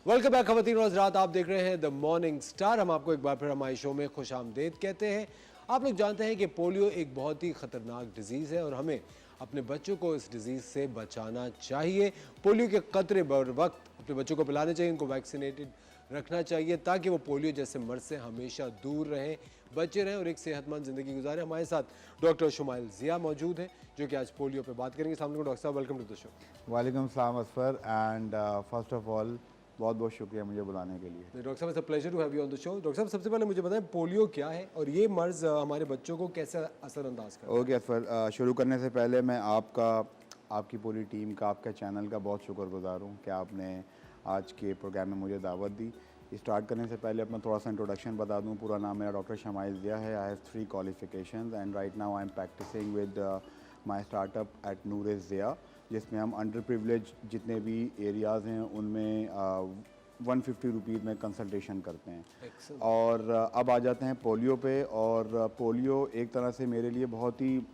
Welcome back खवातीन और हज़रात, आप देख रहे हैं द मॉर्निंग स्टार। हम आपको एक बार फिर हमारे शो में खुश आमदेद कहते हैं। आप लोग जानते हैं कि पोलियो एक बहुत ही ख़तरनाक डिजीज़ है और हमें अपने बच्चों को इस डिज़ीज़ से बचाना चाहिए। पोलियो के क़तरे बर वक्त अपने बच्चों को पिलाने चाहिए, इनको वैक्सीनेटेड रखना चाहिए ताकि वो पोलियो जैसे मर्ज से हमेशा दूर रहें, बचे रहें और एक सेहतमंद ज़िंदगी गुजारें। हमारे साथ डॉक्टर शुमाइल ज़िया मौजूद हैं जो कि आज पोलियो पर बात करेंगे। सामने डॉक्टर साहब, वेलकम टू द शो। वालेकुम अस्सलाम Asfar and first of all बहुत बहुत शुक्रिया मुझे बुलाने के लिए। डॉक्टर साहब, it's a pleasure to have you on the show. Doctor साहब, सबसे पहले मुझे बताएं पोलियो क्या है और ये मर्ज हमारे बच्चों को कैसे असरअंदाज करता है? ओके असफर, शुरू करने से पहले मैं आपकी पूरी टीम का, आपके चैनल का बहुत शुक्रगुजार हूँ कि आपने आज के प्रोग्राम में मुझे दावत दी। स्टार्ट करने से पहले अपना थोड़ा सा इंट्रोडक्शन बता दूँ। पूरा नाम मेरा डॉक्टर शुमाइल ज़िया है। I have 3 qualifications and right now I am practising with my startup at Noor Zia, जिसमें हम अंडर प्रिविलेज जितने भी एरियाज़ हैं उनमें 150 रुपीज़ में कंसल्टेशन करते हैं। Excellent. और अब आ जाते हैं पोलियो पे। और पोलियो एक तरह से मेरे लिए बहुत ही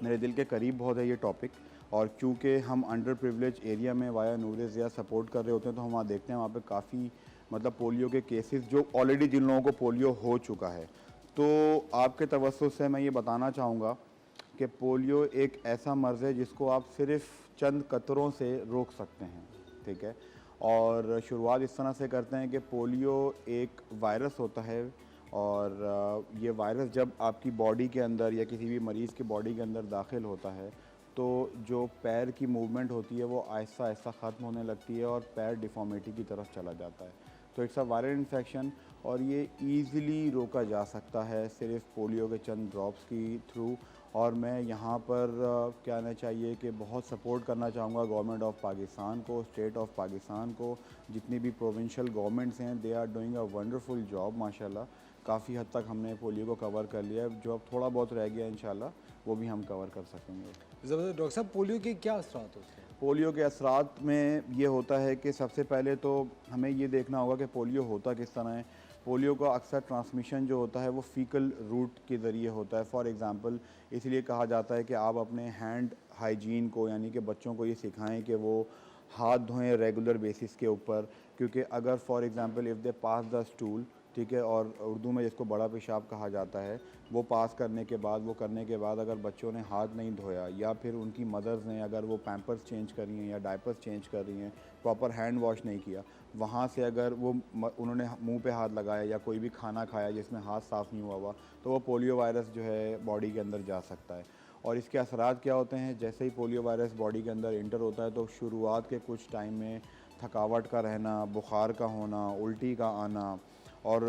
मेरे दिल के करीब बहुत है ये टॉपिक। और क्योंकि हम अंडर प्रिविलेज एरिया में वाया नूर ज़िया सपोर्ट कर रहे होते हैं तो हम वहाँ देखते हैं वहाँ पे काफ़ी मतलब पोलियो के केसेस जो ऑलरेडी जिन लोगों को पोलियो हो चुका है। तो आपके तवज्जुह से मैं ये बताना चाहूँगा कि पोलियो एक ऐसा मर्ज़ है जिसको आप सिर्फ चंद कतरों से रोक सकते हैं, ठीक है। और शुरुआत इस तरह से करते हैं कि पोलियो एक वायरस होता है और ये वायरस जब आपकी बॉडी के अंदर या किसी भी मरीज़ की बॉडी के अंदर दाखिल होता है तो जो पैर की मूवमेंट होती है वो आहिस्ता आहिस्ता ख़त्म होने लगती है और पैर डिफ़ॉर्मिटी की तरफ चला जाता है। तो इट्स अ वायरल इन्फेक्शन और ये ईज़िली रोका जा सकता है सिर्फ पोलियो के चंद ड्रॉप्स की थ्रू। और मैं यहाँ पर कहना चाहिए कि बहुत सपोर्ट करना चाहूँगा गवर्नमेंट ऑफ पाकिस्तान को, स्टेट ऑफ पाकिस्तान को, जितनी भी प्रोविंशियल गवर्नमेंट्स हैं they are doing a wonderful job माशाल्लाह। काफ़ी हद तक हमने पोलियो को कवर कर लिया है, जो अब थोड़ा बहुत रह गया इंशाल्लाह वो भी हम कवर कर सकेंगे। ज़बरदस्त। डॉक्टर साहब, पोलियो के क्या असरात होते हैं? पोलियो के असरात में ये होता है कि सबसे पहले तो हमें ये देखना होगा कि पोलियो होता किस तरह है। पोलियो का अक्सर ट्रांसमिशन जो होता है वो फीकल रूट के ज़रिए होता है। फॉर एग्ज़ाम्पल इसलिए कहा जाता है कि आप अपने हैंड हाइजीन को यानी कि बच्चों को ये सिखाएं कि वो हाथ धोएं रेगुलर बेसिस के ऊपर, क्योंकि अगर for example if they pass the stool, ठीक है, और उर्दू में जिसको बड़ा पेशाब कहा जाता है, वो पास करने के बाद वो करने के बाद अगर बच्चों ने हाथ नहीं धोया या फिर उनकी मदर्स ने अगर वो पैम्पर्स चेंज कर रही हैं या डायपर्स चेंज कर रही हैं, प्रॉपर हैंड वॉश नहीं किया, वहाँ से अगर वो उन्होंने मुंह पे हाथ लगाया या कोई भी खाना खाया जिसमें हाथ साफ़ नहीं हुआ तो वो पोलियो वायरस जो है बॉडी के अंदर जा सकता है। और इसके असरात क्या होते हैं, जैसे ही पोलियो वायरस बॉडी के अंदर इंटर होता है तो शुरुआत के कुछ टाइम में थकावट का रहना, बुखार का होना, उल्टी का आना और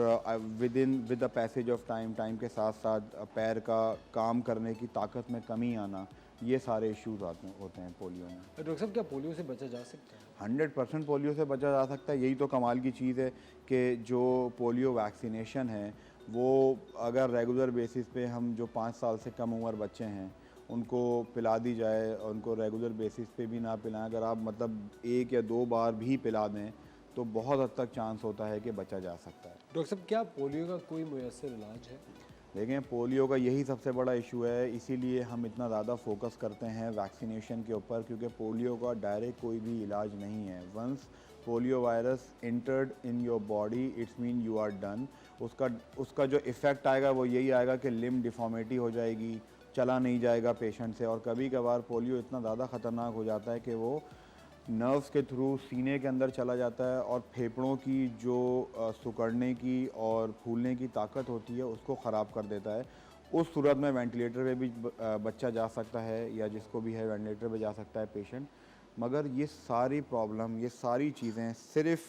with the passage of time के साथ साथ पैर का काम करने की ताकत में कमी आना, ये सारे इश्यूज होते हैं पोलियो में। डॉक्टर साहब, क्या पोलियो से बचा जा सकता है? 100% पोलियो से बचा जा सकता है। यही तो कमाल की चीज़ है कि जो पोलियो वैक्सीनेशन है वो अगर रेगुलर बेसिस पे हम जो 5 साल से कम उम्र बच्चे हैं उनको पिला दी जाए, उनको रेगुलर बेसिस पे भी ना पिलाएं, अगर आप मतलब 1 या 2 बार भी पिला दें तो बहुत हद तक चांस होता है कि बचा जा सकता है। डॉक्टर साहब, क्या पोलियो का कोई मुयस्सर इलाज है? देखें, पोलियो का यही सबसे बड़ा इशू है, इसीलिए हम इतना ज़्यादा फोकस करते हैं वैक्सीनेशन के ऊपर, क्योंकि पोलियो का डायरेक्ट कोई भी इलाज नहीं है। Once polio virus entered in your body it's mean you are done. उसका जो इफ़ेक्ट आएगा वो यही आएगा कि लिम्ब डिफॉर्मिटी हो जाएगी, चला नहीं जाएगा पेशेंट से। और कभी कभार पोलियो इतना ज़्यादा ख़तरनाक हो जाता है कि वो नर्व्स के थ्रू सीने के अंदर चला जाता है और फेफड़ों की जो सिकुड़ने की और फूलने की ताकत होती है उसको ख़राब कर देता है। उस सूरत में वेंटिलेटर पे भी बच्चा जा सकता है या जिसको भी है वेंटिलेटर पे जा सकता है पेशेंट। मगर ये सारी प्रॉब्लम, ये सारी चीज़ें सिर्फ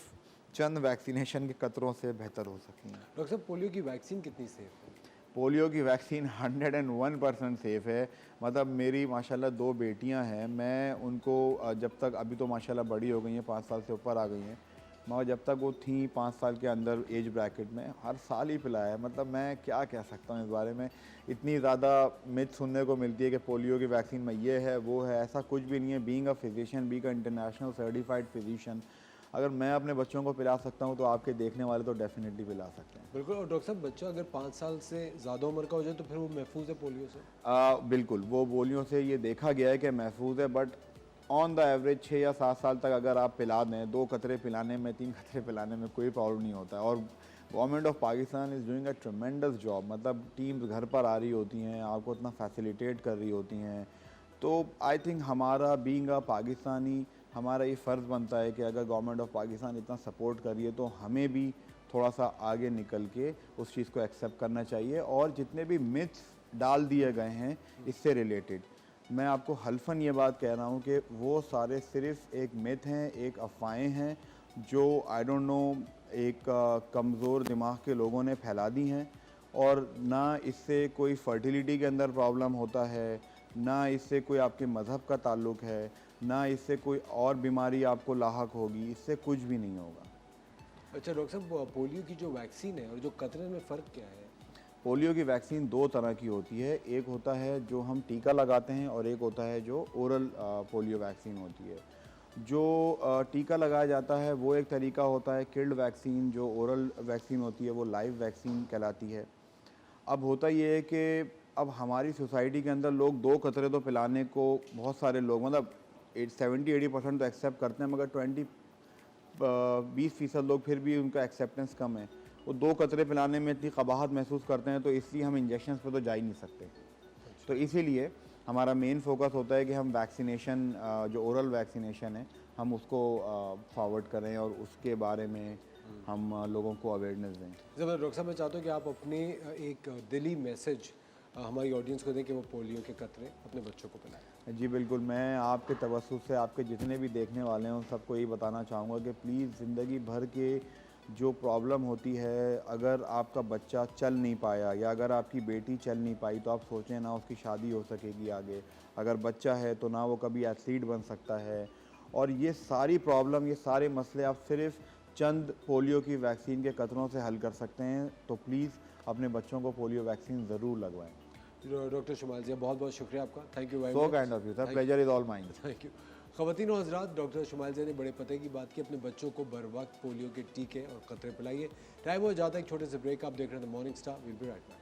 चंद वैक्सीनेशन के कतरों से बेहतर हो सकेंगी। डॉक्टर साहब, पोलियो की वैक्सीन कितनी सेफ है? पोलियो की वैक्सीन 101% सेफ़ है। मतलब मेरी माशाल्लाह 2 बेटियां हैं, मैं उनको जब तक, अभी तो माशाल्लाह बड़ी हो गई हैं, 5 साल से ऊपर आ गई हैं, मगर जब तक वो थी 5 साल के अंदर एज ब्रैकेट में हर साल ही पिलाया है। मतलब मैं क्या कह सकता हूँ इस बारे में, इतनी ज़्यादा मिथ सुनने को मिलती है कि पोलियो की वैक्सीन में ये है वो है, ऐसा कुछ भी नहीं है। Being a physician, being a international certified physician, अगर मैं अपने बच्चों को पिला सकता हूँ तो आपके देखने वाले तो डेफिनेटली पिला सकते हैं। बिल्कुल। और डॉक्टर साहब, बच्चा अगर 5 साल से ज़्यादा उम्र का हो जाए तो फिर वो महफूज है पोलियो से? बिल्कुल, वो पोलियो से ये देखा गया है कि महफूज है, बट ऑन द एवरेज 6 या 7 साल तक अगर आप पिला दें, 2 कतरे पिलाने में, 3 कतरे पिलाने में कोई प्रॉब्लम नहीं होता है। और government of Pakistan is doing a tremendous job, मतलब टीम्स घर पर आ रही होती हैं, आपको इतना फैसिलिटेट कर रही होती हैं। तो आई थिंक हमारा बीइंग अ पाकिस्तानी, हमारा ये फ़र्ज़ बनता है कि अगर गवर्नमेंट ऑफ पाकिस्तान इतना सपोर्ट कर रही है तो हमें भी थोड़ा सा आगे निकल के उस चीज़ को एक्सेप्ट करना चाहिए। और जितने भी मिथ्स डाल दिए गए हैं इससे रिलेटेड, मैं आपको हल्फन ये बात कह रहा हूँ कि वो सारे सिर्फ एक मिथ हैं, एक अफवाहें हैं जो आई डोंट नो एक कमज़ोर दिमाग के लोगों ने फैला दी हैं। और ना इससे कोई फर्टिलिटी के अंदर प्रॉब्लम होता है, ना इससे कोई आपके मज़हब का ताल्लुक़ है, ना इससे कोई और बीमारी आपको लाहक होगी, इससे कुछ भी नहीं होगा। अच्छा डॉक्टर साहब, पोलियो की जो वैक्सीन है और जो कतरे में फ़र्क क्या है? पोलियो की वैक्सीन 2 तरह की होती है, एक होता है जो हम टीका लगाते हैं और एक होता है जो ओरल पोलियो वैक्सीन होती है। जो टीका लगाया जाता है वो एक तरीका होता है किल्ड वैक्सीन, जो ओरल वैक्सीन होती है वो लाइव वैक्सीन कहलाती है। अब होता ये है कि अब हमारी सोसाइटी के अंदर लोग 2 कतरे तो पिलाने को बहुत सारे लोग, मतलब 70-80% तो एक्सेप्ट करते हैं, मगर 20% लोग फिर भी उनका एक्सेप्टेंस कम है। वो 2 कतरे पिलाने में इतनी कबाहत महसूस करते हैं, तो इसलिए हम इंजेक्शन पे तो जा ही नहीं सकते। तो इसीलिए हमारा मेन फोकस होता है कि हम वैक्सीनेशन, जो ओरल वैक्सीनेशन है, हम उसको फॉरवर्ड करें और उसके बारे में हम लोगों को अवेयरनेस दें। जब डॉक्टर साहब, मैं चाहता हूँ कि आप अपने एक दिली मैसेज हमारी ऑडियंस को दें कि वो पोलियो के कतरे अपने बच्चों को पिलाएं। जी बिल्कुल, मैं आपके तवज्जुह से आपके जितने भी देखने वाले हैं उन सबको यही बताना चाहूँगा कि प्लीज़ ज़िंदगी भर के जो प्रॉब्लम होती है, अगर आपका बच्चा चल नहीं पाया या अगर आपकी बेटी चल नहीं पाई तो आप सोचें ना उसकी शादी हो सकेगी आगे। अगर बच्चा है तो ना वो कभी एथलीट बन सकता है। और ये सारी प्रॉब्लम, ये सारे मसले आप सिर्फ चंद पोलियो की वैक्सीन के कतरों से हल कर सकते हैं। तो प्लीज़ अपने बच्चों को पोलियो वैक्सीन ज़रूर लगवाएं। डॉक्टर शुमाइल जी, बहुत बहुत शुक्रिया आपका। Thank you very so much. Kind of you sir, pleasure is all mine. Thank you. ख़वातीन और हज़रात, डॉक्टर शुमाइल जी ने बड़े पते की बात की। अपने बच्चों को बर वक्त पोलियो के टीके और कतरे पिलाइए। टाइम हो जाता है एक छोटे से ब्रेक। आप देख रहे हैं the morning star. Will be right back.